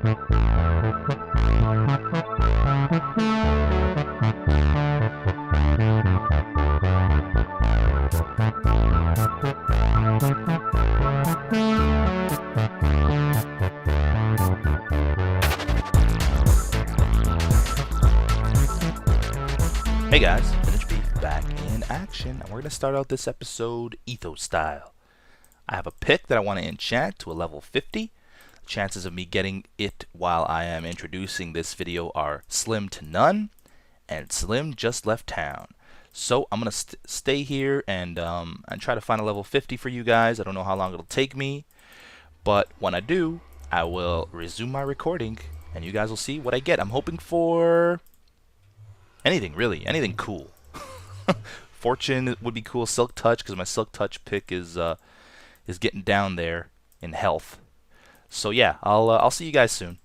Hey guys, VintageBeef back in action, and we're going to start out this episode ethos style. I have a pick that I want to enchant to a level 50. The chances of me getting it while I am introducing this video are slim to none, and Slim just left town. So I'm going to stay here and try to find a level 50 for you guys. I don't know how long it'll take me, but when I do, I will resume my recording, and you guys will see what I get. I'm hoping for anything, really. Anything cool. Fortune would be cool. Silk Touch, because my Silk Touch pick is getting down there in health. So yeah, I'll see you guys soon.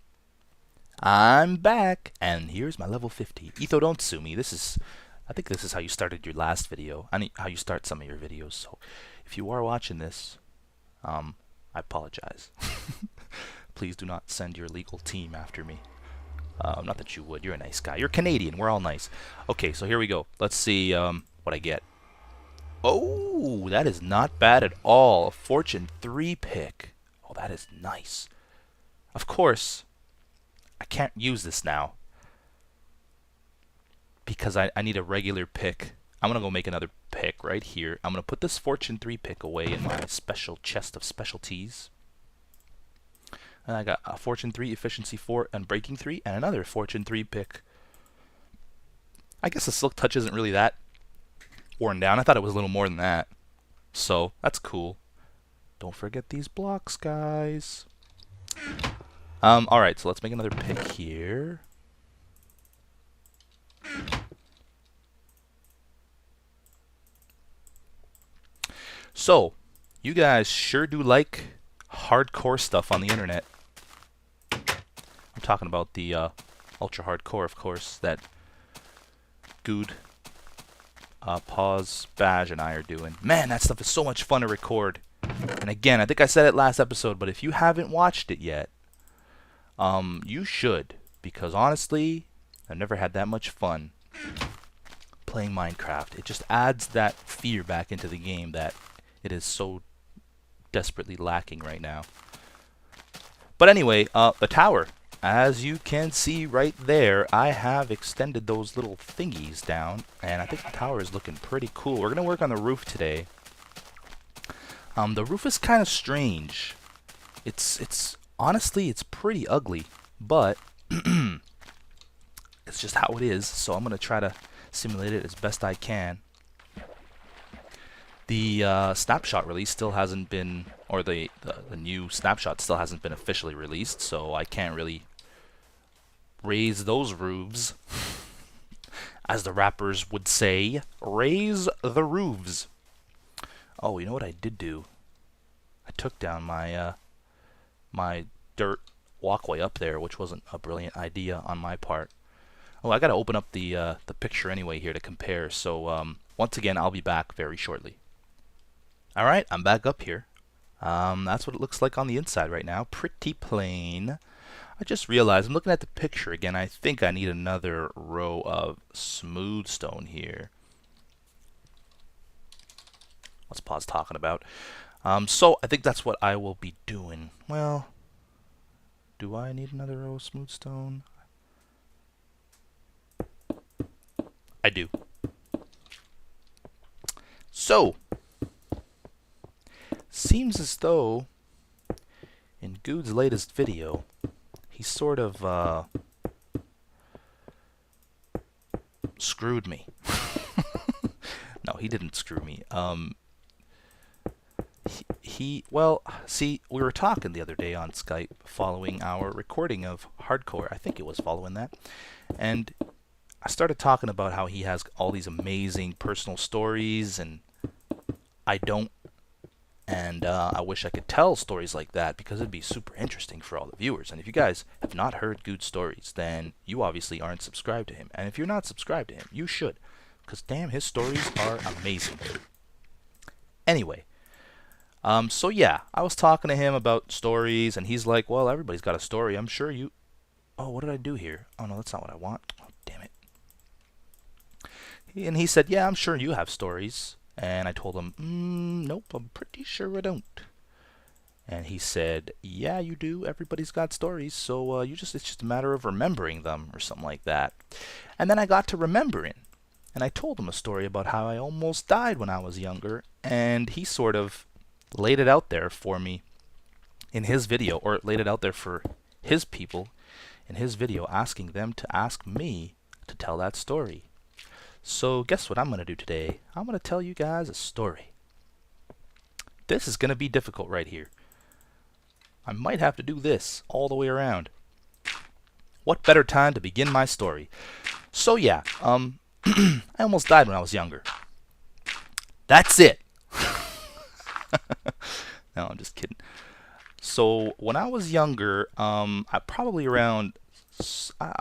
I'm back, and here's my level 50. Etho, don't sue me. I think this is how you started your last video. How you start some of your videos. So if you are watching this, I apologize. Please do not send your legal team after me. Not that you would. You're a nice guy. You're Canadian. We're all nice. Okay, so here we go. Let's see what I get. Oh, that is not bad at all. A Fortune 3 pick. Oh, that is nice. Of course, I can't use this now because I need a regular pick. I'm going to go make another pick right here. I'm going to put this Fortune 3 pick away in my special chest of specialties. And I got a Fortune 3, Efficiency 4, and Breaking 3, and another Fortune 3 pick. I guess the Silk Touch isn't really that worn down. I thought it was a little more than that. So, that's cool. Don't forget these blocks, guys. Alright, so let's make another pick here. So, you guys sure do like hardcore stuff on the internet. I'm talking about the ultra hardcore, of course, that Good, Pause, Badge, and I are doing. Man, that stuff is so much fun to record. And again, I think I said it last episode, but if you haven't watched it yet, you should, because honestly, I've never had that much fun playing Minecraft. It just adds that fear back into the game that it is so desperately lacking right now. But anyway, the tower. As you can see right there, I have extended those little thingies down, and I think the tower is looking pretty cool. We're going to work on the roof today. The roof is kind of strange. It's honestly, it's pretty ugly, but it's just how it is, so I'm going to try to simulate it as best I can. The snapshot release still hasn't been, or the new snapshot still hasn't been officially released, so I can't really raise those roofs, as the rappers would say. Raise the roofs. Oh, you know what I did do? I took down my my dirt walkway up there, which wasn't a brilliant idea on my part. Oh, I gotta open up the picture anyway here to compare. So once again, I'll be back very shortly. All right, I'm back up here. That's what it looks like on the inside right now. Pretty plain. I just realized, I'm looking at the picture again, I think I need another row of smooth stone here. What's Pause talking about? So I think that's what I will be doing. Well, do I need another row of smooth stone? I do. So, seems as though in Good's latest video, he sort of screwed me. No, he didn't screw me. Well, see, we were talking the other day on Skype following our recording of Hardcore. I think it was following that. And I started talking about how he has all these amazing personal stories, and I don't. And I wish I could tell stories like that, because it'd be super interesting for all the viewers. And if you guys have not heard Good Stories, then you obviously aren't subscribed to him. And if you're not subscribed to him, you should, because damn, his stories are amazing. Anyway, So yeah, I was talking to him about stories, and he's like, well, everybody's got a story. I'm sure you... Oh, what did I do here? Oh, no, that's not what I want. Oh, damn it. And he said, yeah, I'm sure you have stories. And I told him, nope, I'm pretty sure I don't. And he said, yeah, you do. Everybody's got stories, so it's just a matter of remembering them or something like that. And then I got to remembering. And I told him a story about how I almost died when I was younger. And he sort of laid it out there for me in his video, or laid it out there for his people in his video, asking them to ask me to tell that story. So guess what I'm going to do today? I'm going to tell you guys a story. This is going to be difficult right here. I might have to do this all the way around. What better time to begin my story? So yeah, I almost died when I was younger. That's it. No, I'm just kidding. So when I was younger, I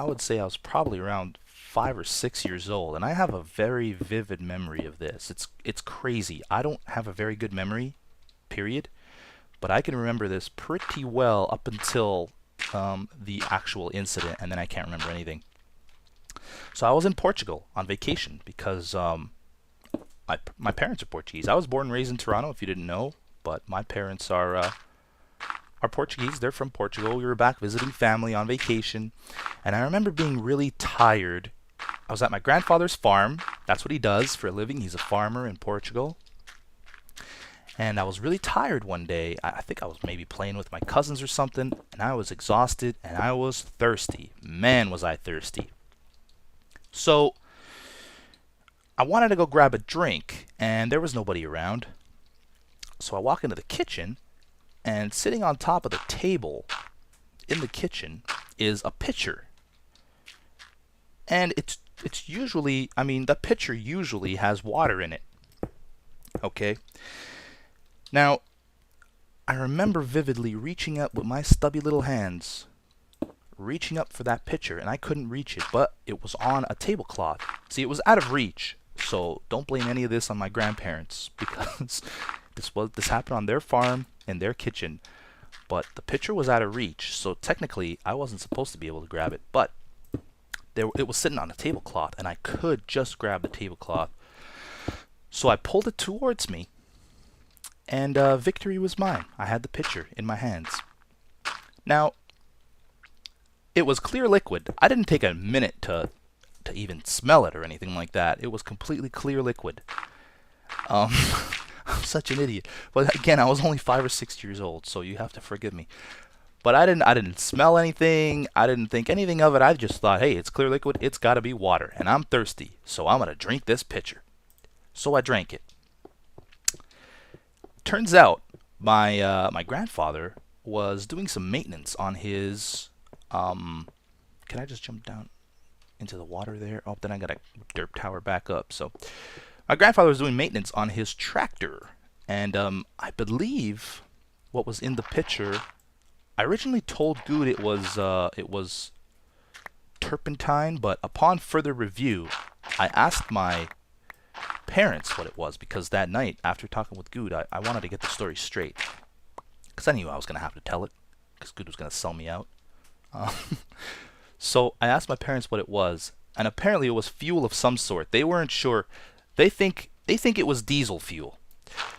would say I was probably around 5 or 6 years old, and I have a very vivid memory of this. It's crazy. I don't have a very good memory, period, but I can remember this pretty well up until the actual incident, and then I can't remember anything. So I was in Portugal on vacation because my parents are Portuguese. I was born and raised in Toronto, if you didn't know, but my parents are Portuguese. They're from Portugal. We were back visiting family on vacation, and I remember being really tired. I was at my grandfather's farm. That's what he does for a living. He's a farmer in Portugal. And I was really tired one day. I think I was maybe playing with my cousins or something, and I was exhausted, and I was thirsty. Man, was I thirsty. So I wanted to go grab a drink, and there was nobody around. So I walk into the kitchen, and sitting on top of the table in the kitchen is a pitcher. And it's usually, I mean, the pitcher usually has water in it. Okay? Now, I remember vividly reaching up with my stubby little hands, reaching up for that pitcher, and I couldn't reach it, but it was on a tablecloth. See, it was out of reach, so don't blame any of this on my grandparents, because this happened on their farm in their kitchen, but the pitcher was out of reach, so technically I wasn't supposed to be able to grab it, but it was sitting on a tablecloth, and I could just grab the tablecloth. So I pulled it towards me, and victory was mine. I had the pitcher in my hands. Now, it was clear liquid. I didn't take a minute to even smell it or anything like that. It was completely clear liquid. I'm such an idiot. But again, I was only 5 or 6 years old, so you have to forgive me. But I didn't smell anything. I didn't think anything of it. I just thought, hey, it's clear liquid. It's got to be water, and I'm thirsty, so I'm gonna drink this pitcher. So I drank it. Turns out my grandfather was doing some maintenance on his. Can I just jump down into the water there? Oh, then I gotta derp tower back up. So my grandfather was doing maintenance on his tractor, and I believe what was in the pitcher. I originally told Good it was turpentine, but upon further review, I asked my parents what it was, because that night after talking with Good, I wanted to get the story straight, because I knew I was gonna have to tell it, because Good was gonna sell me out. So I asked my parents what it was, and apparently it was fuel of some sort. They weren't sure. They think it was diesel fuel.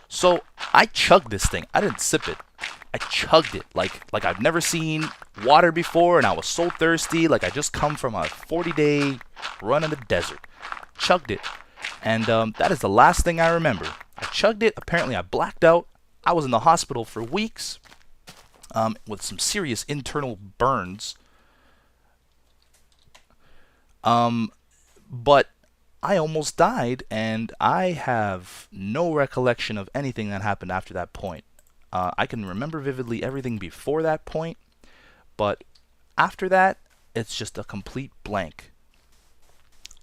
So I chugged this thing. I didn't sip it. I chugged it like I've never seen water before, and I was so thirsty, like I just come from a 40-day run in the desert. Chugged it, and that is the last thing I remember. I chugged it. Apparently I blacked out. I was in the hospital for weeks with some serious internal burns. But I almost died, and I have no recollection of anything that happened after that point. I can remember vividly everything before that point, but after that, it's just a complete blank.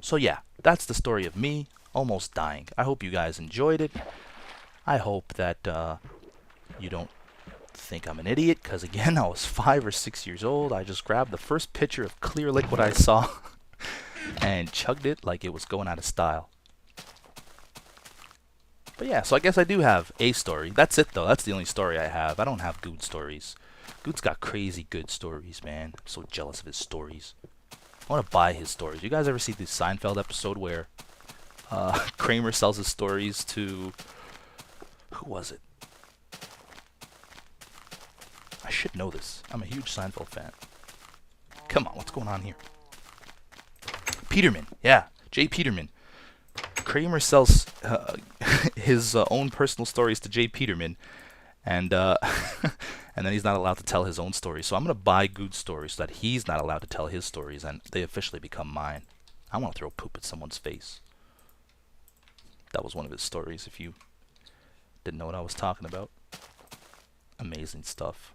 So yeah, that's the story of me almost dying. I hope you guys enjoyed it. I hope that you don't think I'm an idiot, because again, I was 5 or 6 years old. I just grabbed the first pitcher of clear liquid I saw and chugged it like it was going out of style. But yeah, so I guess I do have a story. That's it though. That's the only story I have. I don't have good stories. Goot's got crazy good stories, man. I'm so jealous of his stories. I want to buy his stories. You guys ever see the Seinfeld episode where Kramer sells his stories to... Who was it? I should know this. I'm a huge Seinfeld fan. Come on, what's going on here? Peterman. Yeah, Jay Peterman. Kramer sells his own personal stories to Jay Peterman, and and then he's not allowed to tell his own stories. So I'm gonna buy Goot's stories so that he's not allowed to tell his stories, and they officially become mine. I want to throw poop at someone's face. That was one of his stories. If you didn't know what I was talking about, amazing stuff.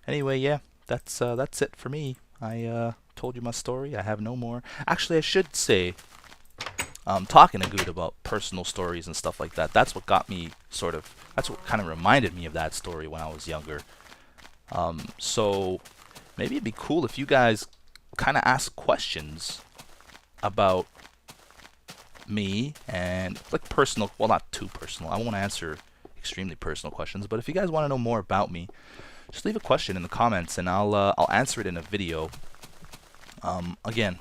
Anyway, yeah, that's it for me. I told you my story. I have no more. Actually, I should say, talking to Goot about personal stories and stuff like that, that's what got me sort of, that's what kind of reminded me of that story when I was younger. So maybe it'd be cool if you guys kind of ask questions about me and like personal, well, not too personal. I won't answer extremely personal questions, but if you guys want to know more about me, just leave a question in the comments and I'll answer it in a video. Again,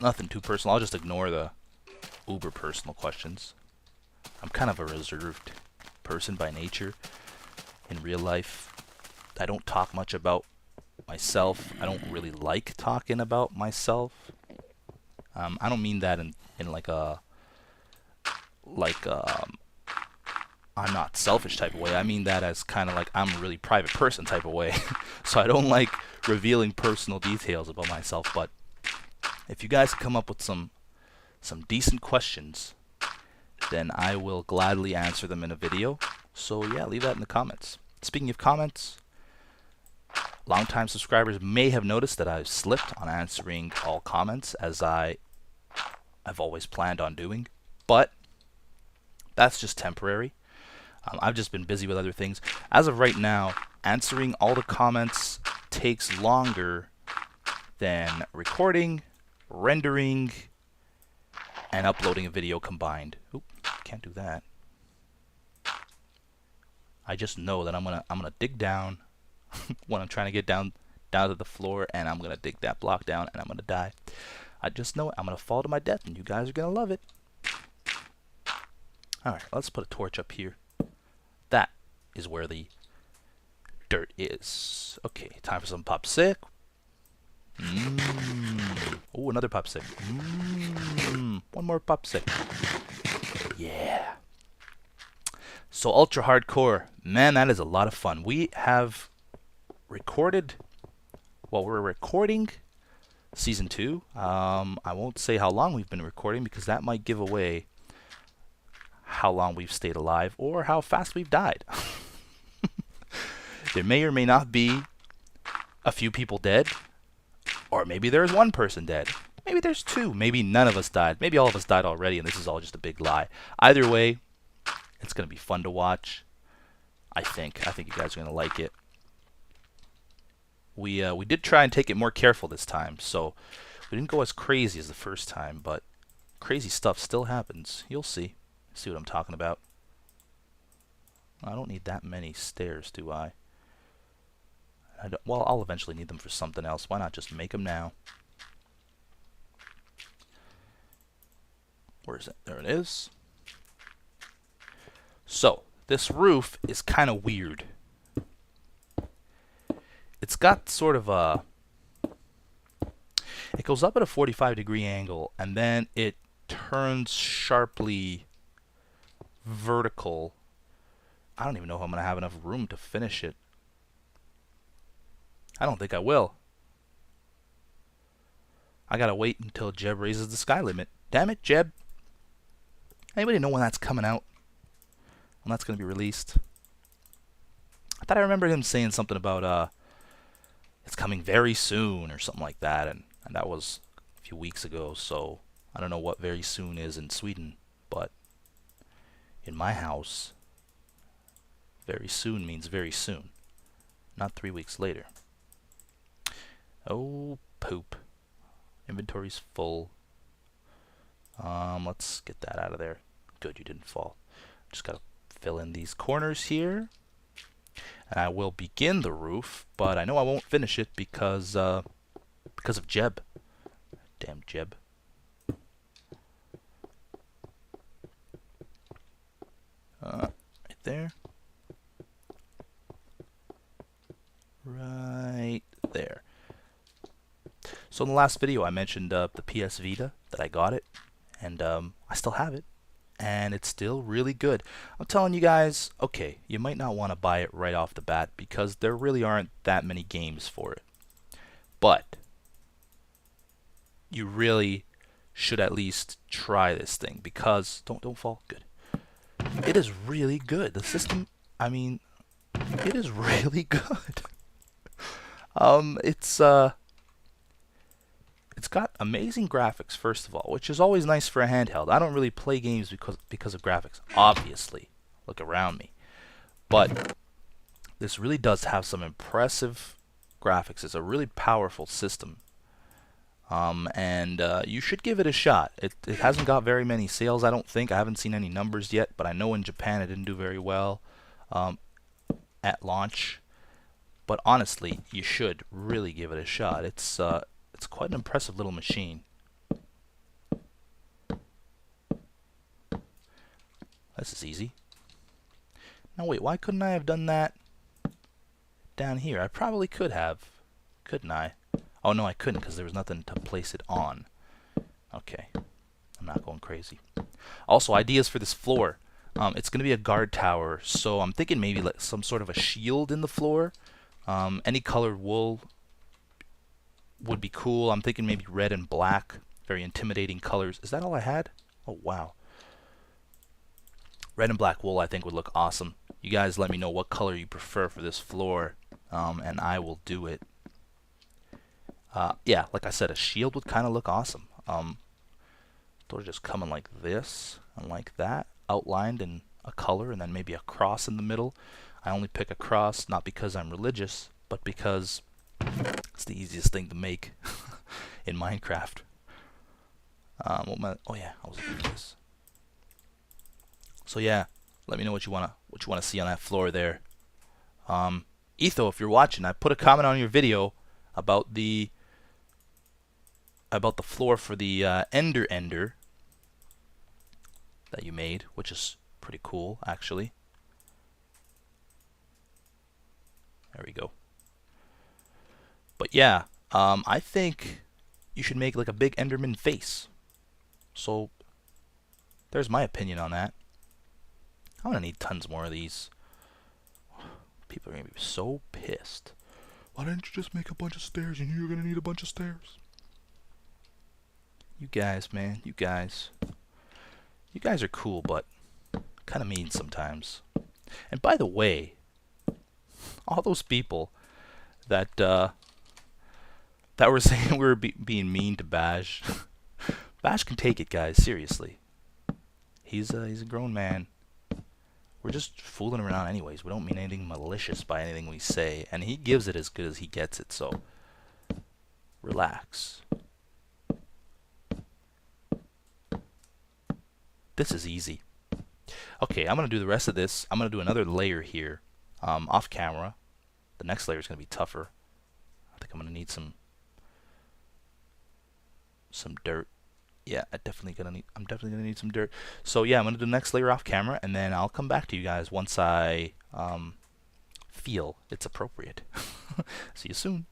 nothing too personal. I'll just ignore the uber personal questions. I'm kind of a reserved person by nature. In real life, I don't talk much about myself. I don't really like talking about myself. I don't mean that in like a I'm not selfish type of way. I mean that as kind of like I'm a really private person type of way. So I don't like revealing personal details about myself. But if you guys come up with some decent questions, then I will gladly answer them in a video. So yeah, leave that in the comments. Speaking of comments, longtime subscribers may have noticed that I've slipped on answering all comments as I've always planned on doing. But that's just temporary. I've just been busy with other things. As of right now, answering all the comments takes longer than recording, rendering, and uploading a video combined. Oop, can't do that. I just know that I'm gonna dig down when I'm trying to get down to the floor, and I'm gonna dig that block down, and I'm gonna die. I just know it. I'm gonna fall to my death, and you guys are gonna love it. All right, let's put a torch up here. That is where the dirt is. Okay, time for some popsicle. Oh, another popsicle. One more popsicle. Yeah. So ultra hardcore, man, that is a lot of fun. We have recorded, well, we're recording season 2. I won't say how long we've been recording because that might give away how long we've stayed alive or how fast we've died. There may or may not be a few people dead, or maybe there's one person dead. Maybe there's 2. Maybe none of us died. Maybe all of us died already and this is all just a big lie. Either way, it's going to be fun to watch. I think you guys are going to like it. We did try and take it more careful this time, so we didn't go as crazy as the first time, but crazy stuff still happens. You'll see. See what I'm talking about. I don't need that many stairs, do I? Well, I'll eventually need them for something else. Why not just make them now? Where is it? There it is. So, this roof is kind of weird. It's got sort of a... It goes up at a 45-degree angle, and then it turns sharply vertical. I don't even know if I'm going to have enough room to finish it. I don't think I will. I got to wait until Jeb raises the sky limit. Damn it, Jeb. Anybody know when that's coming out? When that's going to be released? I thought I remembered him saying something about it's coming very soon or something like that, and that was a few weeks ago, so I don't know what very soon is in Sweden, but in my house, very soon means very soon, not 3 weeks later. Oh, poop. Inventory's full. Let's get that out of there. Good, you didn't fall. Just gotta fill in these corners here. And I will begin the roof, but I know I won't finish it because of Jeb. Damn Jeb. Right there. Right there. So in the last video I mentioned the PS Vita, that I got it, and I still have it, and it's still really good. I'm telling you guys, okay, you might not want to buy it right off the bat because there really aren't that many games for it. But you really should at least try this thing because don't fall. Good. It is really good. The system, I mean, it is really good. It's got amazing graphics, first of all, which is always nice for a handheld. I don't really play games because of graphics, obviously. Look around me. But this really does have some impressive graphics. It's a really powerful system. And you should give it a shot. It hasn't got very many sales, I don't think. I haven't seen any numbers yet, but I know in Japan it didn't do very well at launch. But honestly, you should really give it a shot. It's quite an impressive little machine. This is easy. Now wait, why couldn't I have done that down here? I probably could have, couldn't I? Oh no, I couldn't because there was nothing to place it on. Okay, I'm not going crazy. Also, ideas for this floor. It's going to be a guard tower, so I'm thinking maybe like some sort of a shield in the floor. Any colored wool would be cool. I'm thinking maybe red and black. Very intimidating colors. Is that all I had? Oh, wow. Red and black wool I think would look awesome. You guys let me know what color you prefer for this floor, and I will do it. Yeah, like I said, a shield would kind of look awesome. Those just coming like this and like that, outlined in a color, and then maybe a cross in the middle. I only pick a cross not because I'm religious, but because it's the easiest thing to make in Minecraft. Oh yeah, I was looking at this. So yeah, let me know what you wanna see on that floor there. Etho, if you're watching, I put a comment on your video about the floor for the Ender that you made, which is pretty cool actually. There we go. But yeah, I think you should make like a big Enderman face. So there's my opinion on that. I'm gonna need tons more of these. People are gonna be so pissed. Why didn't you just make a bunch of stairs? You knew you were gonna need a bunch of stairs. You guys, man, you guys are cool, but kind of mean sometimes. And by the way, all those people that were saying we were being mean to Bash, Bash can take it, guys. Seriously, he's a grown man. We're just fooling around anyways. We don't mean anything malicious by anything we say, and he gives it as good as he gets it. So relax. This is easy. Okay, I'm gonna do the rest of this. I'm gonna do another layer here, off camera. The next layer is gonna be tougher. I think I'm gonna need some dirt. Yeah, I'm definitely gonna need some dirt. So yeah, I'm gonna do the next layer off camera, and then I'll come back to you guys once I feel it's appropriate. See you soon.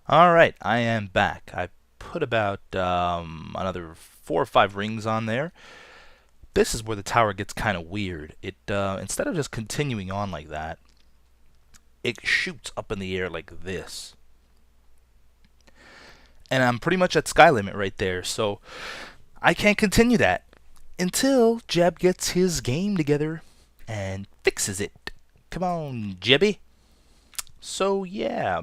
All right, I am back. I put about another 4 or 5 rings on there. This is where the tower gets kind of weird. It instead of just continuing on like that, it shoots up in the air like this. And I'm pretty much at sky limit right there, so I can't continue that until Jeb gets his game together and fixes it. Come on, Jebby. So yeah,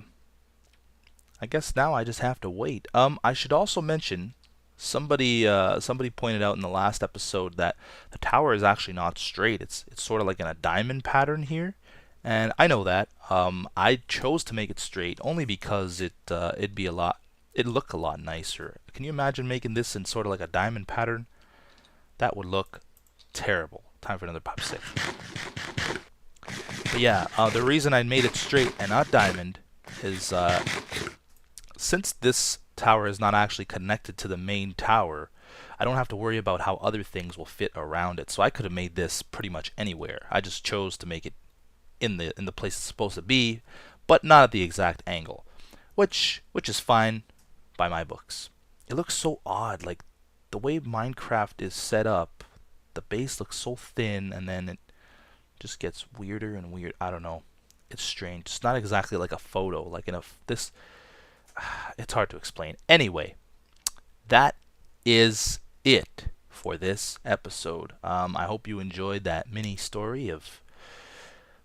I guess now I just have to wait. I should also mention, somebody pointed out in the last episode that the tower is actually not straight. It's sort of like in a diamond pattern here, and I know that. I chose to make it straight only because it'd look a lot nicer. Can you imagine making this in sort of like a diamond pattern? That would look terrible. time for another pop stick. But yeah, the reason I made it straight and not diamond is since this tower is not actually connected to the main tower, I don't have to worry about how other things will fit around it. So I could have made this pretty much anywhere. I just chose to make it in the place it's supposed to be, but not at the exact angle, which is fine by my books. It looks so odd, like the way Minecraft is set up. The base looks so thin, and then it just gets weirder and weird. I don't know. It's strange. It's not exactly like a photo. Like in this, it's hard to explain. Anyway, that is it for this episode. I hope you enjoyed that mini story of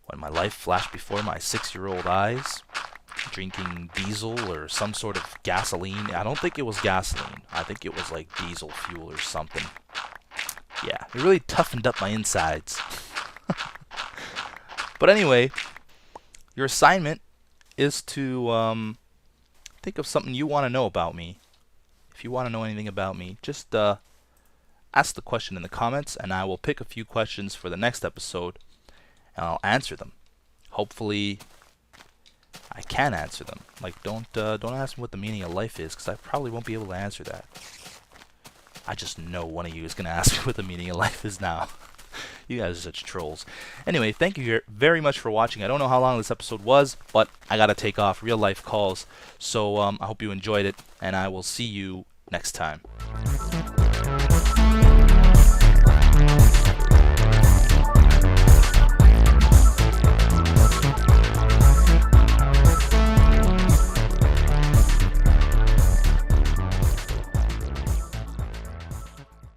when my life flashed before my 6-year-old eyes, drinking diesel or some sort of gasoline. I don't think it was gasoline. I think it was like diesel fuel or something. Yeah, it really toughened up my insides. But anyway, your assignment is to think of something you want to know about me. If you want to know anything about me, just ask the question in the comments, and I will pick a few questions for the next episode, and I'll answer them. Hopefully, I can answer them. Like, don't ask me what the meaning of life is, because I probably won't be able to answer that. I just know one of you is going to ask me what the meaning of life is now. You guys are such trolls. Anyway, thank you very much for watching. I don't know how long this episode was, but I gotta take off. Real life calls. So I hope you enjoyed it, and I will see you next time.